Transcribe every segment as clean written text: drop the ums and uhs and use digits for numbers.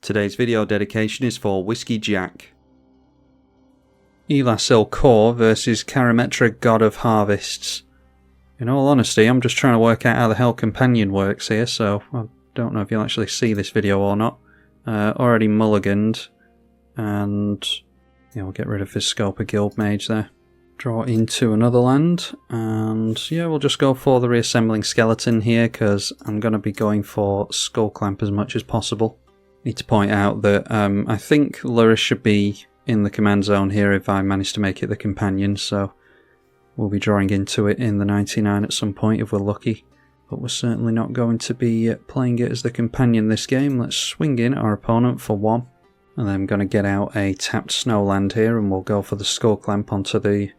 Today's video dedication is for Whiskey Jack. Elas versus Karametra, God of Harvests. In all honesty, I'm just trying to work out how the hell Companion works here, so I don't know if you'll actually see this video or not. Already mulliganed, and yeah, we'll get rid of this Scoper Guild Mage there. Draw into another land, and yeah, we'll just go for the reassembling skeleton here, because I'm going to be going for Skull Clamp as much as possible. Need to point out that I think Lurrus should be in the command zone here if I manage to make it the companion, so we'll be drawing into it in the 99 at some point if we're lucky. But we're certainly not going to be playing it as the companion this game. Let's swing in our opponent for 1. And then I'm going to get out a tapped Snowland here, and we'll go for the Skull Clamp onto the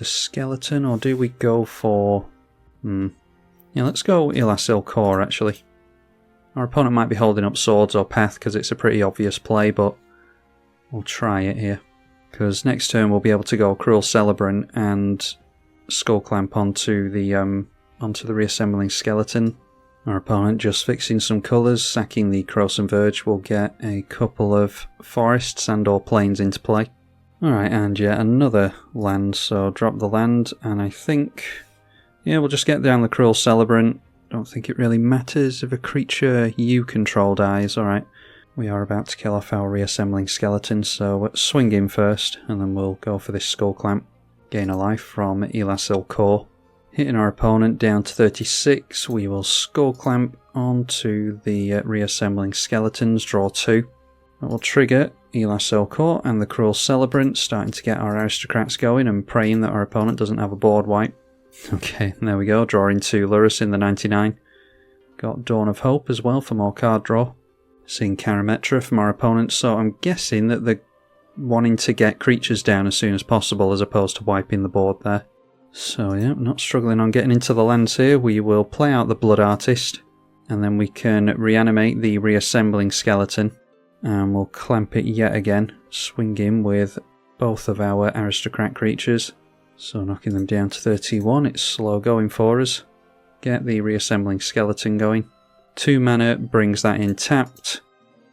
skeleton. Or do we go for... Yeah, let's go Elas actually. Our opponent might be holding up Swords or Path because it's a pretty obvious play, but we'll try it here. Because next turn we'll be able to go Cruel Celebrant and Skull Clamp onto the reassembling skeleton. Our opponent just fixing some colours, sacking the Croson Verge will get a couple of forests and or plains into play. Alright, and yet another land, so drop the land, and I think, yeah, we'll just get down the Cruel Celebrant. Don't think it really matters if a creature you control dies. Alright, we are about to kill off our reassembling skeleton, so let's swing in first, and then we'll go for this Skull Clamp. Gain a life from Elas. Hitting our opponent down to 36, we will Skull Clamp onto the reassembling skeletons, draw 2. That will trigger Elas and the Cruel Celebrant, starting to get our aristocrats going and praying that our opponent doesn't have a board wipe. Okay, there we go, drawing 2 Lurrus in the 99. Got Dawn of Hope as well for more card draw. Seeing Karametra from our opponent, so I'm guessing that they're wanting to get creatures down as soon as possible as opposed to wiping the board there. So yeah, not struggling on getting into the lands here. We will play out the Blood Artist, and then we can reanimate the reassembling skeleton, and we'll clamp it yet again, swing in with both of our aristocrat creatures. So knocking them down to 31, it's slow going for us. Get the reassembling skeleton going. 2 mana brings that in tapped.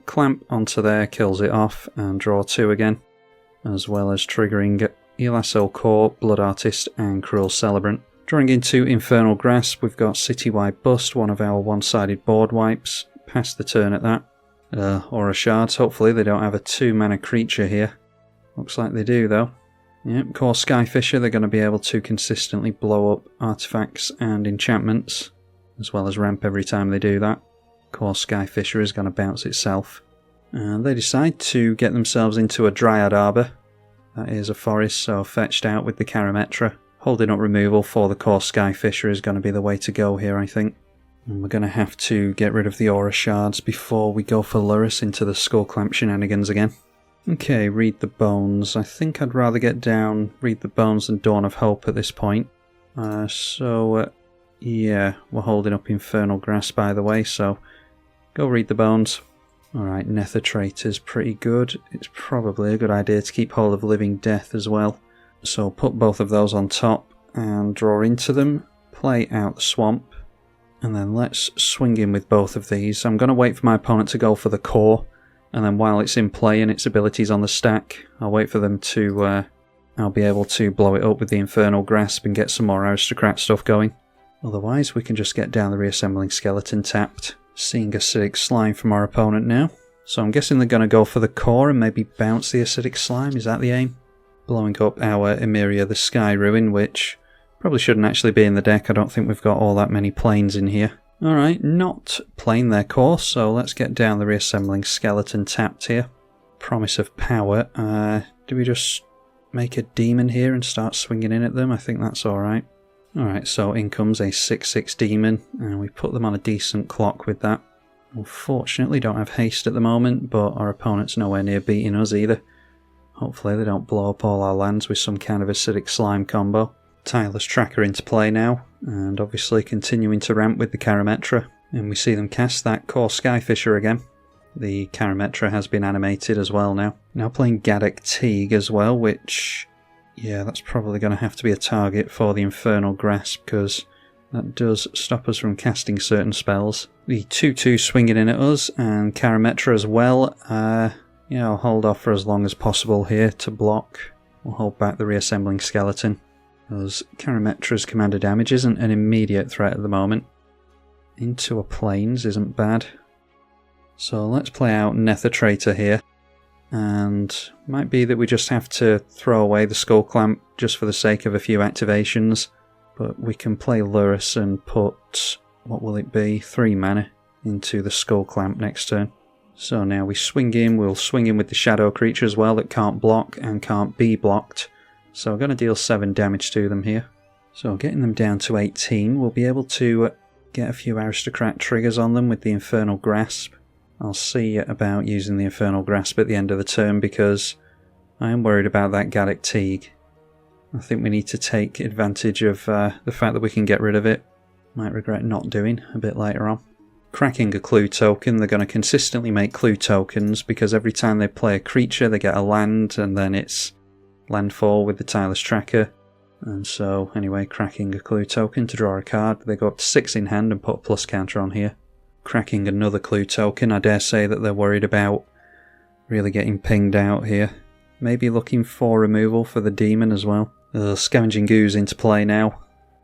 Clamp onto there, kills it off, and draw 2 again. As well as triggering Elas, Blood Artist, and Cruel Celebrant. Drawing into Infernal Grasp, we've got Citywide Bust, one of our one-sided board wipes. Pass the turn at that. Aura Shards, hopefully they don't have a 2-mana creature here. Looks like they do though. Yep, Core Skyfisher, they're going to be able to consistently blow up artifacts and enchantments, as well as ramp every time they do that. Core Skyfisher is going to bounce itself. And they decide to get themselves into a Dryad Arbor. That is a forest, so fetched out with the Karametra. Holding up removal for the Core Skyfisher is going to be the way to go here, I think. And we're going to have to get rid of the Aura Shards before we go for Lurrus into the Skull Clamp shenanigans again. Okay, Read the Bones. I think I'd rather get down Read the Bones than Dawn of Hope at this point. Yeah, we're holding up Infernal Grasp by the way, so go Read the Bones. Alright, Nether Traitor's pretty good. It's probably a good idea to keep hold of Living Death as well. So put both of those on top and draw into them. Play out the Swamp. And then let's swing in with both of these. I'm going to wait for my opponent to go for the Core. And then while it's in play and its abilities on the stack, I'll wait for them to... I'll be able to blow it up with the Infernal Grasp and get some more aristocrat stuff going. Otherwise, we can just get down the reassembling skeleton tapped. Seeing Acidic Slime from our opponent now. So I'm guessing they're going to go for the Core and maybe bounce the Acidic Slime. Is that the aim? Blowing up our Emeria the Sky Ruin, which probably shouldn't actually be in the deck. I don't think we've got all that many planes in here. Alright, not playing their Core, so let's get down the reassembling skeleton tapped here. Promise of Power. Do we just make a demon here and start swinging in at them? I think that's alright. Alright, so in comes a 6/6 demon, and we put them on a decent clock with that. Unfortunately, don't have haste at the moment, but our opponent's nowhere near beating us either. Hopefully they don't blow up all our lands with some kind of Acidic Slime combo. Tireless Tracker into play now, and obviously continuing to ramp with the Karametra. And we see them cast that Core Skyfisher again. The Karametra has been animated as well now. Now playing Gaddock Teague as well, which... yeah, that's probably going to have to be a target for the Infernal Grasp, because That does stop us from casting certain spells. The 2-2 swinging in at us, and Karametra as well. Yeah, I'll hold off for as long as possible here to block. We'll hold back the reassembling skeleton, because Karametra's commander damage isn't an immediate threat at the moment. Into a plains isn't bad. So let's play out Nether Traitor here. And might be that we just have to throw away the Skull Clamp just for the sake of a few activations. But we can play Lurrus and put, what will it be, 3 mana into the Skull Clamp next turn. So now we swing in, we'll swing in with the Shadow Creature as well that can't block and can't be blocked. So we're going to deal 7 damage to them here. So getting them down to 18, we'll be able to get a few Aristocrat triggers on them with the Infernal Grasp. I'll see about using the Infernal Grasp at the end of the turn because I am worried about that Gaddock Teague. I think we need to take advantage of the fact that we can get rid of it. Might regret not doing a bit later on. Cracking a clue token, they're going to consistently make clue tokens because every time they play a creature they get a land and then it's landfall with the Tireless Tracker. And so anyway, cracking a clue token to draw a card. They go up to 6 in hand and put a plus counter on here. Cracking another clue token, I dare say that they're worried about really getting pinged out here. Maybe looking for removal for the demon as well. Scavenging Ooze into play now.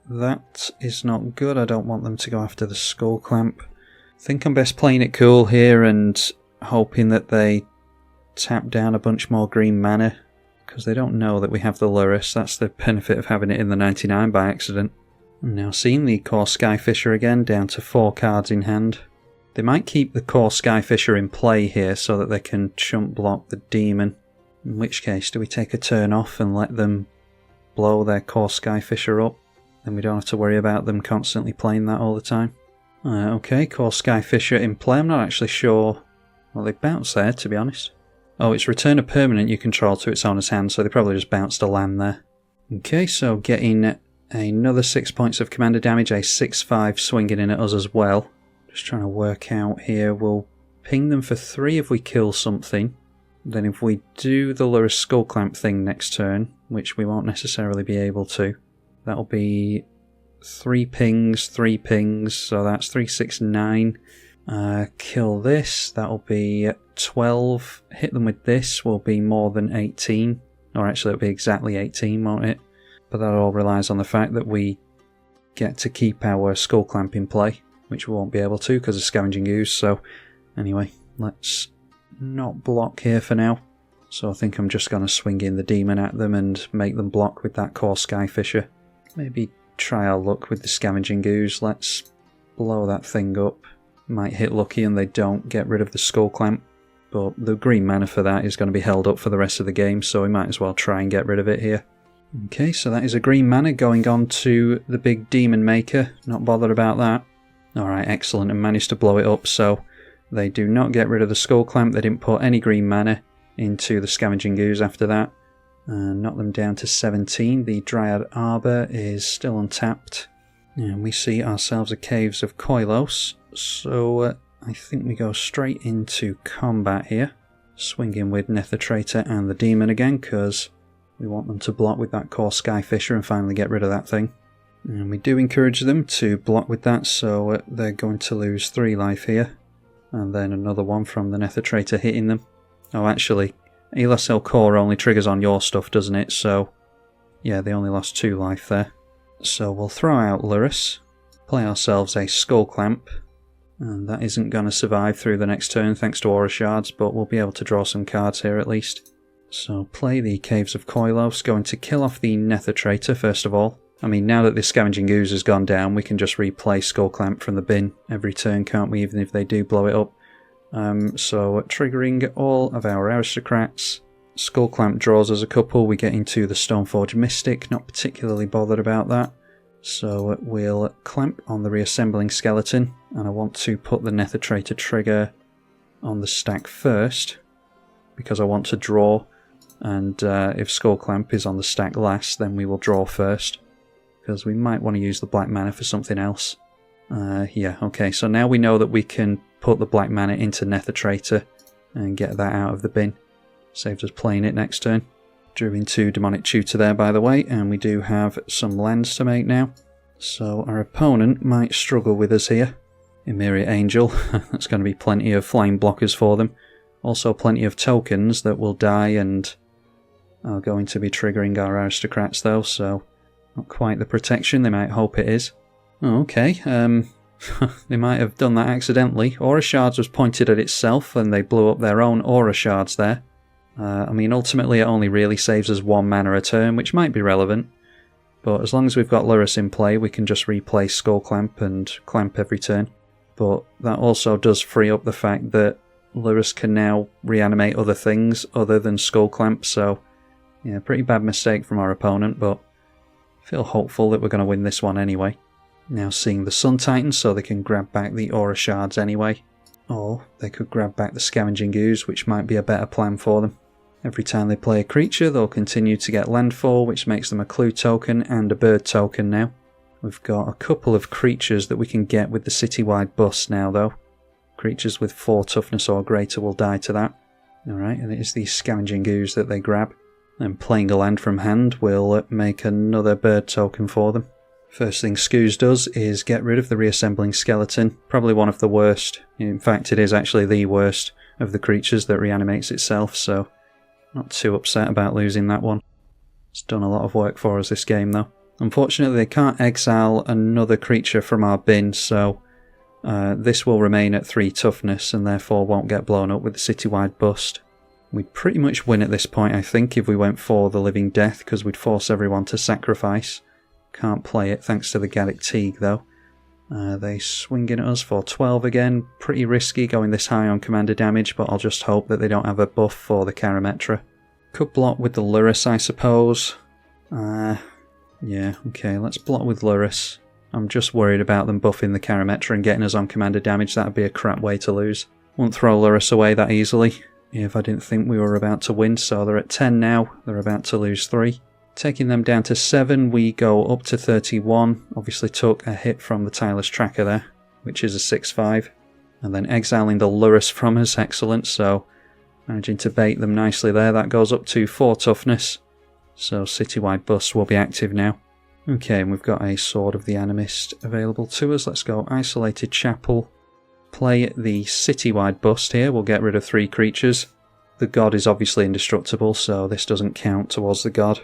That is not good. I don't want them to go after the Skull Clamp. I think I'm best playing it cool here and hoping that they tap down a bunch more green mana because they don't know that we have the Lurrus. That's the benefit of having it in the 99 by accident. I'm now seeing the Core Skyfisher again, down to 4 cards in hand. They might keep the Core Skyfisher in play here so that they can chump block the demon. In which case, do we take a turn off and let them blow their Core Skyfisher up? Then we don't have to worry about them constantly playing that all the time. Okay, Core Skyfisher in play. I'm not actually sure. Well, they bounced there, to be honest. Oh, it's return a permanent you control to its owner's hand, so they probably just bounced a land there. Okay, so getting another 6 points of commander damage, a 6-5 swinging in at us as well. Just trying to work out here. We'll ping them for 3 if we kill something. Then if we do the Lurrus Skull Clamp thing next turn, which we won't necessarily be able to, that'll be 3 pings, so that's 3, 6, 9. Kill this, that'll be 12. Hit them with this will be more than 18. Or actually it'll be exactly 18, won't it? But that all relies on the fact that we get to keep our Skull Clamp in play, which we won't be able to because of Scavenging Ooze. So anyway, let's not block here for now. So I think I'm just going to swing in the demon at them and make them block with that Core Skyfisher. Maybe try our luck with the Scavenging Ooze. Let's blow that thing up. Might hit lucky and they don't get rid of the Skull Clamp. But the green mana for that is going to be held up for the rest of the game, so we might as well try and get rid of it here. Okay, so that is a green mana going on to the big Demon Maker. Not bothered about that. Alright, excellent, and managed to blow it up, so they do not get rid of the Skull Clamp. They didn't put any green mana into the Scavenging Ooze after that. Knock them down to 17. The Dryad Arbor is still untapped. And we see ourselves a Caves of Koilos. So I think we go straight into combat here. Swing in with Nether Traitor and the Demon again, because we want them to block with that Core Skyfisher and finally get rid of that thing. And we do encourage them to block with that, so they're going to lose 3 life here. And then another one from the Nether Traitor hitting them. Oh, actually, Elas Core only triggers on your stuff, doesn't it? So, yeah, they only lost 2 life there. So we'll throw out Lurrus, play ourselves a Skull Clamp, and that isn't going to survive through the next turn thanks to Aura Shards, but we'll be able to draw some cards here at least. So play the Caves of Koilos, going to kill off the Nether Traitor first of all. I mean, now that this Scavenging Ooze has gone down, we can just replay Skull Clamp from the bin every turn, can't we, even if they do blow it up. So triggering all of our Aristocrats. Skull Clamp draws us a couple, we get into the Stoneforge Mystic, not particularly bothered about that. So we'll clamp on the Reassembling Skeleton, and I want to put the Nether Traitor trigger on the stack first, because I want to draw, and if Skull Clamp is on the stack last, then we will draw first, because we might want to use the black mana for something else. Yeah, okay, so now we know that we can put the black mana into Nether Traitor and get that out of the bin. Saves us playing it next turn. Drew into Demonic Tutor there, by the way, and we do have some lands to make now. So our opponent might struggle with us here. Emeria Angel, that's going to be plenty of flying blockers for them. Also plenty of tokens that will die and are going to be triggering our aristocrats though, so not quite the protection they might hope it is. Oh, okay, they might have done that accidentally. Aura Shards was pointed at itself and they blew up their own Aura Shards there. I mean, ultimately it only really saves us 1 mana a turn, which might be relevant. But as long as we've got Lurrus in play, we can just replay Skull Clamp and Clamp every turn. But that also does free up the fact that Lurrus can now reanimate other things other than Skull Clamp, so yeah, pretty bad mistake from our opponent, but I feel hopeful that we're going to win this one anyway. Now seeing the Sun Titan, so they can grab back the Aura Shards anyway. Or they could grab back the Scavenging Ooze, which might be a better plan for them. Every time they play a creature, they'll continue to get landfall, which makes them a clue token and a bird token now. We've got a couple of creatures that we can get with the citywide bust now though. Creatures with 4 toughness or greater will die to that. Alright, and it is the Scavenging Ooze that they grab. And playing a land from hand will make another bird token for them. First thing Skooz does is get rid of the reassembling skeleton. Probably one of the worst. In fact, it is actually the worst of the creatures that reanimates itself, so not too upset about losing that one. It's done a lot of work for us this game though. Unfortunately, they can't exile another creature from our bin, so this will remain at 3 toughness and therefore won't get blown up with the citywide bust. We'd pretty much win at this point, I think, if we went for the Living Death, because we'd force everyone to sacrifice. Can't play it thanks to the Gaddock Teague though. They swing in at us for 12 again. Pretty risky going this high on commander damage, but I'll just hope that they don't have a buff for the Karametra. Could block with the Lurrus, I suppose. Yeah, okay, let's block with Lurrus. I'm just worried about them buffing the Karametra and getting us on commander damage. That'd be a crap way to lose. Won't throw Lurrus away that easily if I didn't think we were about to win. So they're at 10 now. They're about to lose 3. Taking them down to 7, we go up to 31. Obviously took a hit from the Tireless Tracker there, which is a 6/5. And then exiling the Lurrus from us, excellent. So managing to bait them nicely there. That goes up to 4 toughness. So citywide bust will be active now. Okay, and we've got a Sword of the Animist available to us. Let's go Isolated Chapel. Play the citywide bust here. We'll get rid of 3 creatures. The god is obviously indestructible, so this doesn't count towards the god.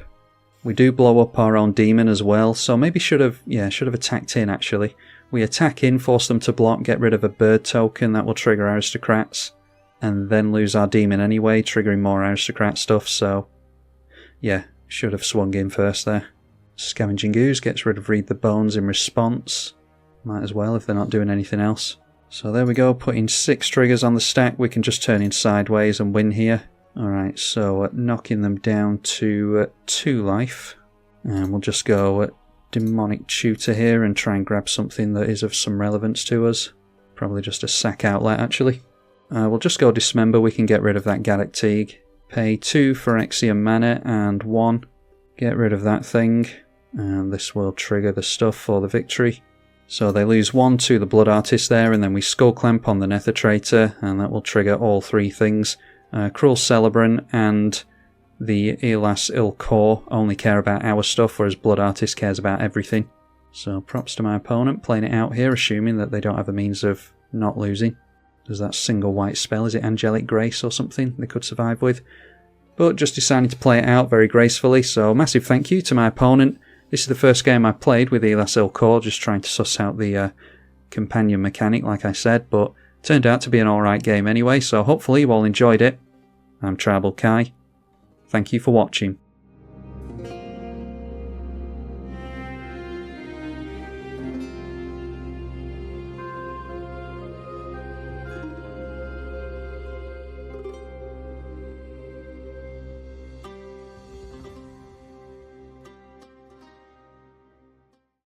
We do blow up our own demon as well, so maybe should have attacked in actually. We attack in, force them to block, get rid of a bird token, that will trigger aristocrats, and then lose our demon anyway, triggering more aristocrat stuff, so yeah, should have swung in first there. Scavenging Ooze gets rid of Read the Bones in response. Might as well if they're not doing anything else. So there we go, putting 6 triggers on the stack, we can just turn in sideways and win here. Alright, so knocking them down to 2 life. And we'll just go Demonic Tutor here and try and grab something that is of some relevance to us. Probably just a sack outlet actually. We'll just go Dismember, we can get rid of that Gaddock Teague. Pay 2 Phyrexian mana and 1. Get rid of that thing. And this will trigger the stuff for the victory. So they lose 1 to the Blood Artist there, and then we Skull Clamp on the Nether Traitor, and that will trigger all 3 things. Cruel Celebrant and the Elas Ilkor only care about our stuff, whereas Blood Artist cares about everything. So props to my opponent, playing it out here, assuming that they don't have a means of not losing. There's that single white spell, is it Angelic Grace or something they could survive with? But just deciding to play it out very gracefully, so massive thank you to my opponent. This is the first game I played with Elas Ilkor, just trying to suss out the companion mechanic, like I said, but turned out to be an alright game anyway, so hopefully you all enjoyed it. I'm tribalkai. Thank you for watching.